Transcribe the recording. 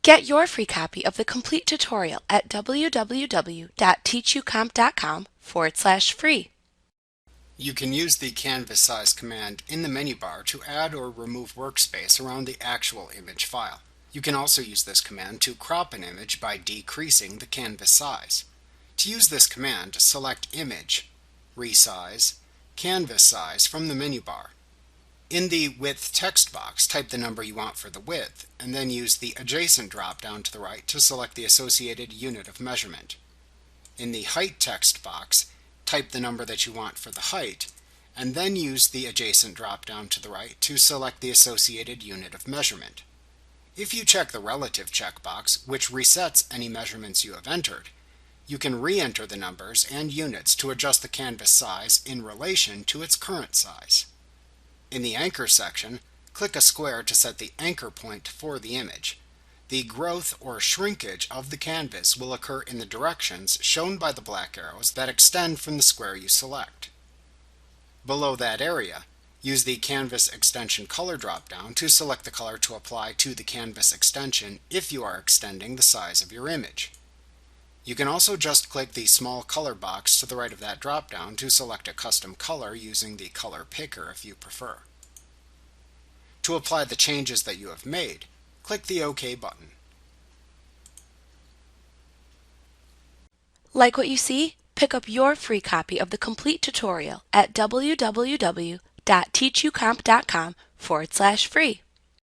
Get your free copy of the complete tutorial at www.teachucomp.com/free. You can use the canvas size command in the menu bar to add or remove workspace around the actual image file. You can also use this command to crop an image by decreasing the canvas size. To use this command, select Image, Resize, Canvas Size from the menu bar. In the Width text box, type the number you want for the width, and then use the Adjacent drop-down to the right to select the associated unit of measurement. In the Height text box, type the number that you want for the height, and then use the Adjacent drop-down to the right to select the associated unit of measurement. If you check the Relative checkbox, which resets any measurements you have entered, you can re-enter the numbers and units to adjust the canvas size in relation to its current size. In the Anchor section, click a square to set the anchor point for the image. The growth or shrinkage of the canvas will occur in the directions shown by the black arrows that extend from the square you select. Below that area, use the Canvas Extension Color drop-down to select the color to apply to the canvas extension if you are extending the size of your image. You can also just click the small color box to the right of that drop-down to select a custom color using the color picker if you prefer. To apply the changes that you have made, click the OK button. Like what you see? Pick up your free copy of the complete tutorial at www.teachucomp.com/free.